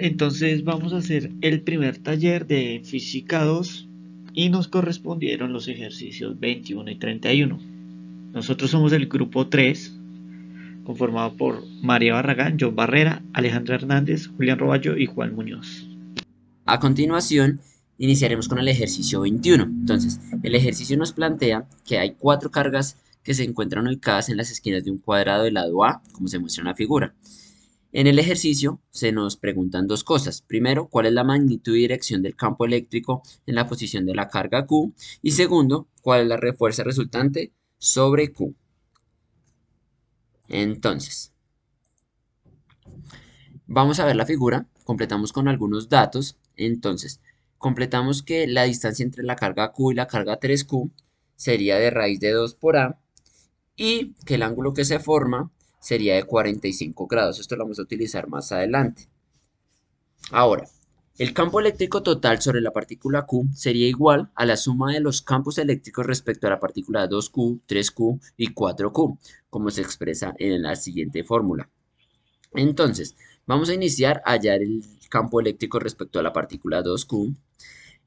Entonces vamos a hacer el primer taller de Física 2 y nos correspondieron los ejercicios 21 y 31. Nosotros somos el grupo 3, conformado por María Barragán, John Barrera, Alejandra Hernández, Julián Roballo y Juan Muñoz. A continuación, iniciaremos con el ejercicio 21. Entonces, el ejercicio nos plantea que hay cuatro cargas que se encuentran ubicadas en las esquinas de un cuadrado del lado A, como se muestra en la figura. En el ejercicio se nos preguntan dos cosas. Primero, cuál es la magnitud y dirección del campo eléctrico en la posición de la carga Q. Y segundo, cuál es la fuerza resultante sobre Q. Entonces, vamos a ver la figura, completamos con algunos datos. Entonces, completamos que la distancia entre la carga Q y la carga 3Q sería de raíz de 2 por A y que el ángulo que se forma sería de 45 grados. Esto lo vamos a utilizar más adelante. Ahora, el campo eléctrico total sobre la partícula Q sería igual a la suma de los campos eléctricos respecto a la partícula 2Q, 3Q y 4Q, como se expresa en la siguiente fórmula. Entonces, vamos a iniciar a hallar el campo eléctrico respecto a la partícula 2Q.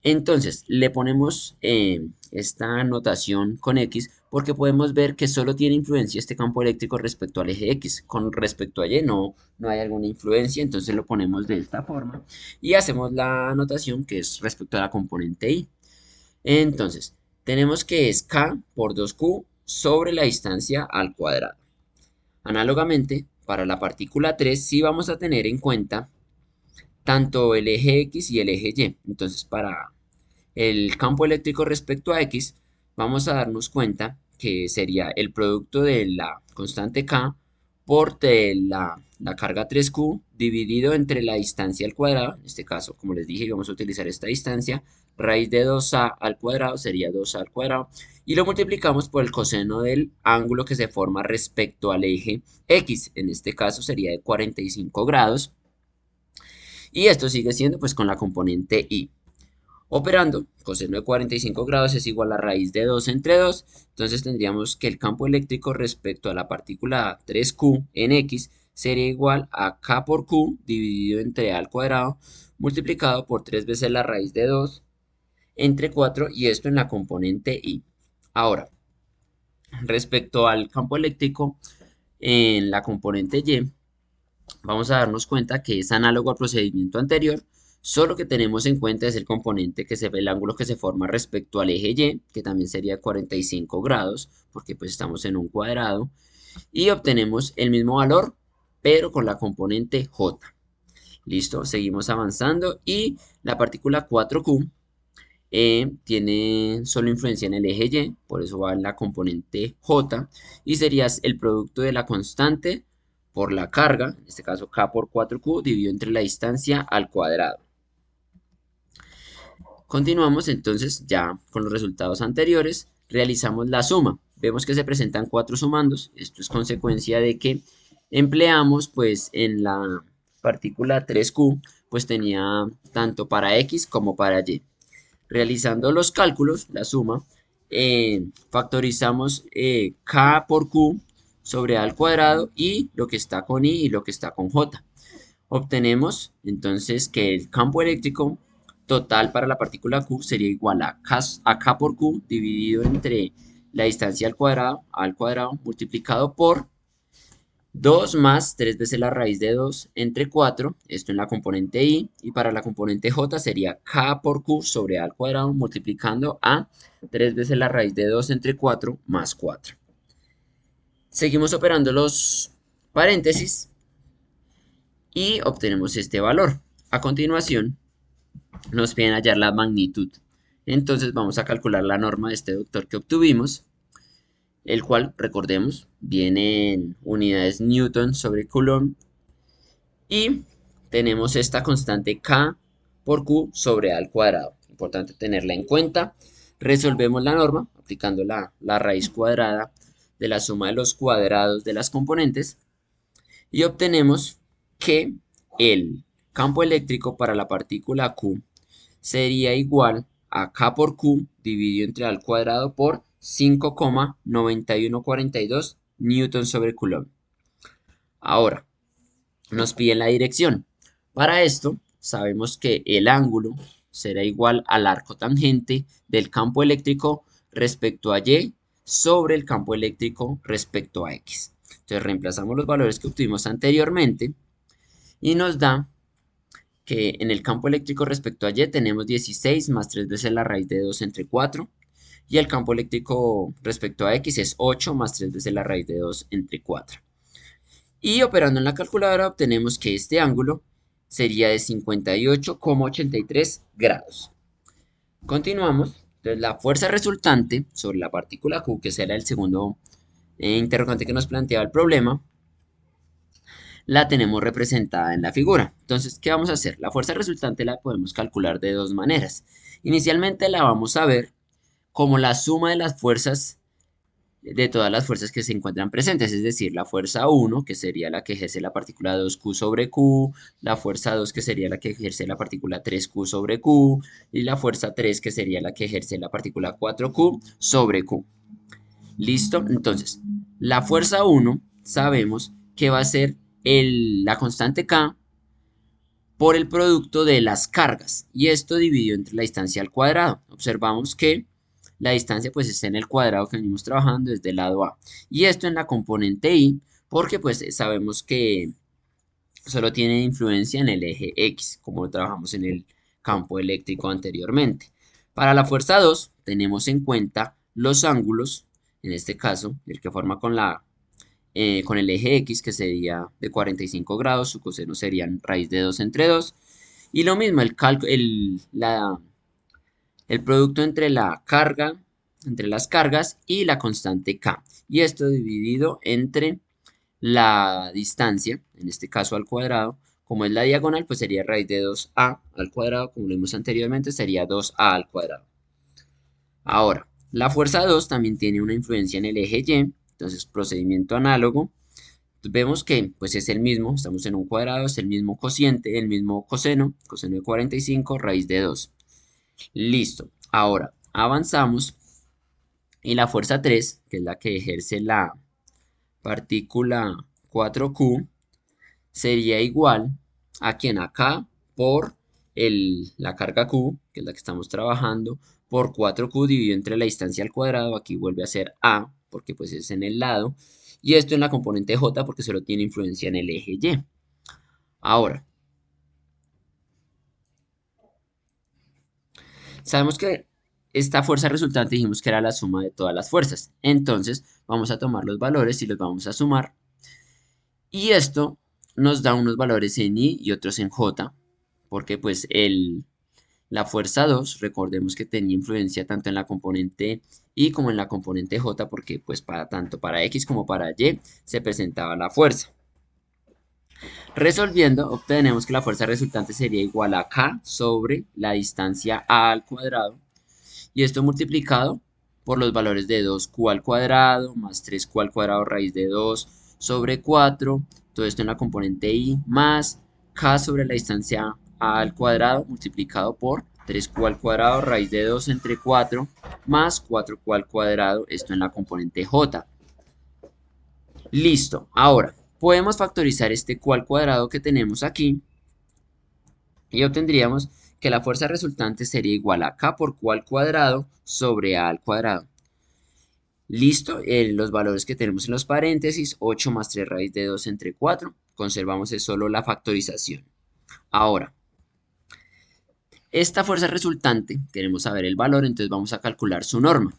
Entonces, le ponemos esta notación con X porque podemos ver que solo tiene influencia este campo eléctrico respecto al eje X. Con respecto a Y no hay alguna influencia, entonces lo ponemos de esta forma y hacemos la notación que es respecto a la componente Y. Entonces, tenemos que es K por 2Q sobre la distancia al cuadrado. Análogamente, para la partícula 3 sí vamos a tener en cuenta tanto el eje X y el eje Y. Entonces, para el campo eléctrico respecto a X, vamos a darnos cuenta que sería el producto de la constante K por la carga 3Q dividido entre la distancia al cuadrado. En este caso, como les dije, vamos a utilizar esta distancia. Raíz de 2A al cuadrado sería 2A al cuadrado. Y lo multiplicamos por el coseno del ángulo que se forma respecto al eje X. En este caso sería de 45 grados. Y esto sigue siendo pues con la componente Y. Operando, coseno de 45 grados es igual a raíz de 2 entre 2. Entonces tendríamos que el campo eléctrico respecto a la partícula 3Q en X sería igual a K por Q dividido entre A al cuadrado multiplicado por 3 veces la raíz de 2 entre 4 y esto en la componente Y. Ahora, respecto al campo eléctrico en la componente Y, vamos a darnos cuenta que es análogo al procedimiento anterior, solo que tenemos en cuenta es el componente que se ve el ángulo que se forma respecto al eje Y, que también sería 45 grados, porque pues estamos en un cuadrado, y obtenemos el mismo valor, pero con la componente J. Listo, seguimos avanzando y la partícula 4Q tiene solo influencia en el eje Y, por eso va en la componente J, y sería el producto de la constante por la carga, en este caso K por 4Q, dividido entre la distancia al cuadrado. Continuamos entonces ya con los resultados anteriores, realizamos la suma. Vemos que se presentan cuatro sumandos, esto es consecuencia de que empleamos pues en la partícula 3Q, pues tenía tanto para X como para Y. Realizando los cálculos, la suma, factorizamos K por Q sobre A al cuadrado y lo que está con I y lo que está con J. Obtenemos entonces que el campo eléctrico total para la partícula Q sería igual a K por Q dividido entre la distancia al cuadrado multiplicado por 2 más 3 veces la raíz de 2 entre 4, esto en la componente I, y para la componente J sería K por Q sobre A al cuadrado multiplicando a 3 veces la raíz de 2 entre 4 más 4. Seguimos operando los paréntesis y obtenemos este valor. A continuación, nos piden hallar la magnitud. Entonces vamos a calcular la norma de este vector que obtuvimos, el cual, recordemos, viene en unidades Newton sobre Coulomb y tenemos esta constante K por Q sobre A al cuadrado. Importante tenerla en cuenta. Resolvemos la norma aplicando la raíz cuadrada de la suma de los cuadrados de las componentes y obtenemos que el campo eléctrico para la partícula Q sería igual a K por Q dividido entre A al cuadrado por 5,9142 newton sobre Coulomb. Ahora, nos piden la dirección. Para esto, sabemos que el ángulo será igual al arco tangente del campo eléctrico respecto a Y sobre el campo eléctrico respecto a X. Entonces reemplazamos los valores que obtuvimos anteriormente y nos da que en el campo eléctrico respecto a Y tenemos 16 más 3 veces la raíz de 2 entre 4. Y el campo eléctrico respecto a X es 8 más 3 veces la raíz de 2 entre 4. Y operando en la calculadora obtenemos que este ángulo sería de 58,83 grados. Continuamos. Entonces la fuerza resultante sobre la partícula Q, que será el segundo interrogante que nos planteaba el problema, la tenemos representada en la figura. Entonces, ¿qué vamos a hacer? La fuerza resultante la podemos calcular de dos maneras. Inicialmente la vamos a ver como la suma de las fuerzas de todas las fuerzas que se encuentran presentes, es decir, la fuerza 1, que sería la que ejerce la partícula 2Q sobre Q, la fuerza 2, que sería la que ejerce la partícula 3Q sobre Q, y la fuerza 3, que sería la que ejerce la partícula 4Q sobre Q. ¿Listo? Entonces, la fuerza 1 sabemos que va a ser la constante K por el producto de las cargas, y esto dividido entre la distancia al cuadrado. Observamos que la distancia pues está en el cuadrado que venimos trabajando desde el lado A, y esto en la componente Y, porque pues sabemos que solo tiene influencia en el eje X, como trabajamos en el campo eléctrico anteriormente. Para la fuerza 2 tenemos en cuenta los ángulos, en este caso el que forma con el eje X, que sería de 45 grados, su coseno sería raíz de 2 entre 2. Y lo mismo, el producto entre la carga, entre las cargas y la constante K. Y esto dividido entre la distancia, en este caso al cuadrado. Como es la diagonal, pues sería raíz de 2a al cuadrado, como lo vimos anteriormente, sería 2a al cuadrado. Ahora, la fuerza 2 también tiene una influencia en el eje Y, entonces procedimiento análogo. Vemos que pues es el mismo, estamos en un cuadrado, es el mismo cociente, el mismo coseno, coseno de 45, raíz de 2. Listo. Ahora, avanzamos y la fuerza 3, que es la que ejerce la partícula 4Q, sería igual a quien acá por la carga Q, que es la que estamos trabajando, por 4Q dividido entre la distancia al cuadrado, aquí vuelve a ser A, porque pues es en el lado, y esto en la componente J porque solo tiene influencia en el eje Y. Ahora, sabemos que esta fuerza resultante dijimos que era la suma de todas las fuerzas, entonces vamos a tomar los valores y los vamos a sumar, y esto nos da unos valores en I y otros en J, porque pues la fuerza 2, recordemos que tenía influencia tanto en la componente Y como en la componente J, porque pues tanto para X como para Y se presentaba la fuerza. Resolviendo, obtenemos que la fuerza resultante sería igual a K sobre la distancia A al cuadrado, y esto multiplicado por los valores de 2Q al cuadrado más 3Q al cuadrado raíz de 2 sobre 4, todo esto en la componente Y, más K sobre la distancia A al cuadrado multiplicado por 3Q al cuadrado raíz de 2 entre 4 más 4Q al cuadrado, esto en la componente J. Listo. Ahora, podemos factorizar este Q al cuadrado que tenemos aquí y obtendríamos que la fuerza resultante sería igual a K por Q al cuadrado sobre A al cuadrado. Listo, los valores que tenemos en los paréntesis, 8 más 3 raíz de 2 entre 4, conservamos es solo la factorización. Ahora, esta fuerza resultante, queremos saber el valor, entonces vamos a calcular su norma,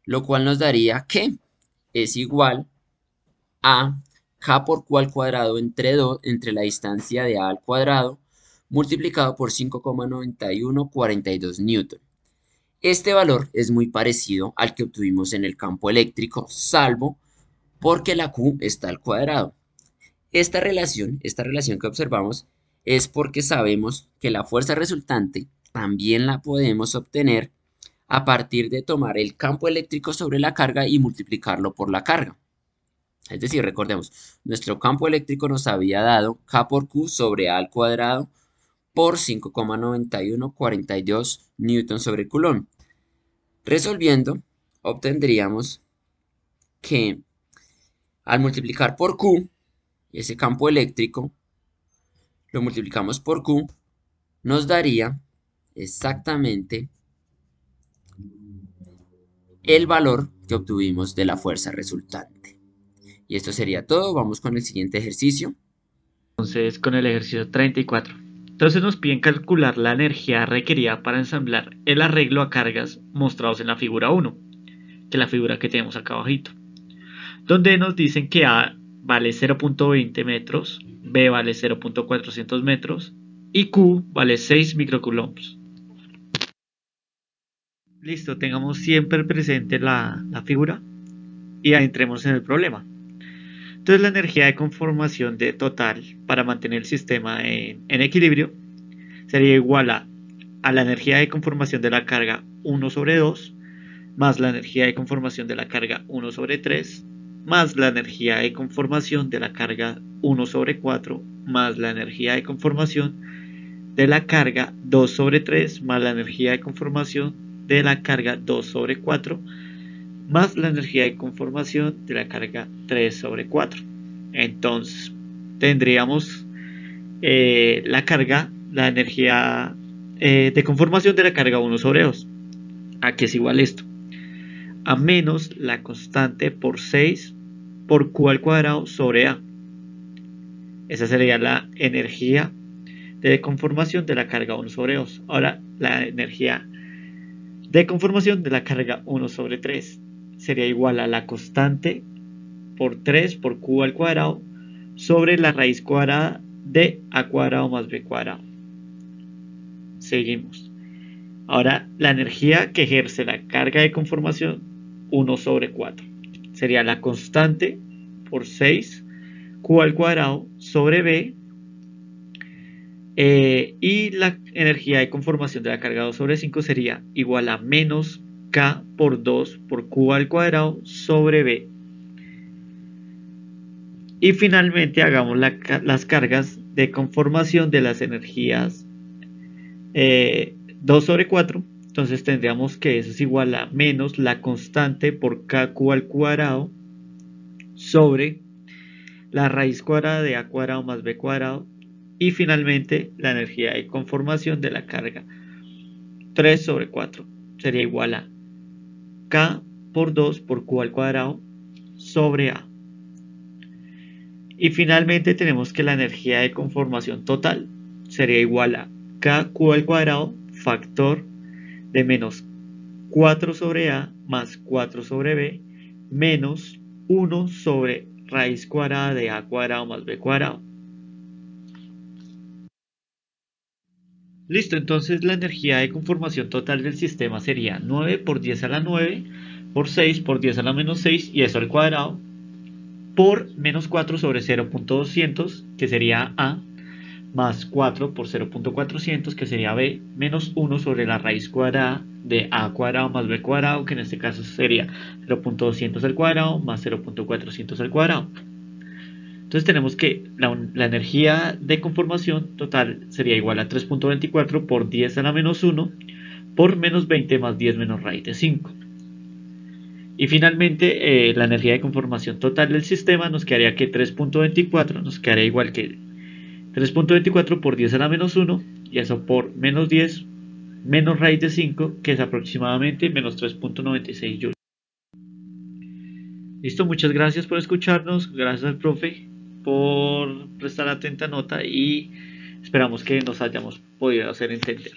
lo cual nos daría que es igual a K por Q al cuadrado entre 2, entre la distancia de A al cuadrado, multiplicado por 5,9142 newton. Este valor es muy parecido al que obtuvimos en el campo eléctrico, salvo porque la Q está al cuadrado. Esta relación que observamos es porque sabemos que la fuerza resultante también la podemos obtener a partir de tomar el campo eléctrico sobre la carga y multiplicarlo por la carga. Es decir, recordemos, nuestro campo eléctrico nos había dado K por Q sobre A al cuadrado por 5,9142 newton sobre Coulomb. Resolviendo, obtendríamos que al multiplicar por Q, ese campo eléctrico, lo multiplicamos por Q, nos daría exactamente el valor que obtuvimos de la fuerza resultante. Y esto sería todo. Vamos con el siguiente ejercicio. Entonces, con el ejercicio 34. Entonces nos piden calcular la energía requerida para ensamblar el arreglo a cargas mostrados en la figura 1, que es la figura que tenemos acá abajito, donde nos dicen que A vale 0.20 metros, B vale 0.400 metros y Q vale 6 microcoulombs. Listo, tengamos siempre presente la figura y adentremos en el problema. Entonces la energía de conformación de total para mantener el sistema en equilibrio sería igual a la energía de conformación de la carga 1 sobre 2 más la energía de conformación de la carga 1 sobre 3 más la energía de conformación de la carga 1 sobre 4 más la energía de conformación de la carga 2 sobre 3 más la energía de conformación de la carga 2 sobre 4 más la energía de conformación de la carga 3 sobre 4. Entonces tendríamos la energía de conformación de la carga 1 sobre 2. ¿A qué es igual esto? A menos la constante por 6 por Q al cuadrado sobre A. Esa sería la energía de conformación de la carga 1 sobre 2. Ahora la energía de conformación de la carga 1 sobre 3 sería igual a la constante por 3 por Q al cuadrado sobre la raíz cuadrada de A cuadrado más B cuadrado. Seguimos. Ahora la energía que ejerce la carga de conformación 1 sobre 4 sería la constante por 6 Q al cuadrado sobre B y la energía de conformación de la carga 2 sobre 5 sería igual a menos K por 2 por Q al cuadrado sobre B. Y finalmente hagamos las cargas de conformación de las energías 2 sobre 4. Entonces tendríamos que eso es igual a menos la constante por KQ al cuadrado sobre la raíz cuadrada de A cuadrado más B cuadrado. Y finalmente la energía de conformación de la carga 3 sobre 4 sería igual a K por 2 por Q al cuadrado sobre A. Y finalmente tenemos que la energía de conformación total sería igual a KQ al cuadrado factor de menos 4 sobre A más 4 sobre B menos 1 sobre raíz cuadrada de A cuadrado más B cuadrado. Listo, entonces la energía de conformación total del sistema sería 9 por 10 a la 9 por 6 por 10 a la menos 6 y eso al cuadrado por menos 4 sobre 0.200 que sería A más 4 por 0.400 que sería B menos 1 sobre la raíz cuadrada de A cuadrado más B cuadrado que en este caso sería 0.200 al cuadrado más 0.400 al cuadrado. Entonces tenemos que la energía de conformación total sería igual a 3.24 por 10 a la menos 1 por menos 20 más 10 menos raíz de 5. Y finalmente la energía de conformación total del sistema nos quedaría que 3.24 nos quedaría igual que 3.24 por 10 a la menos 1 y eso por menos 10 menos raíz de 5 que es aproximadamente menos 3.96 joules. Listo, muchas gracias por escucharnos, gracias al profe por prestar atenta nota y esperamos que nos hayamos podido hacer entender.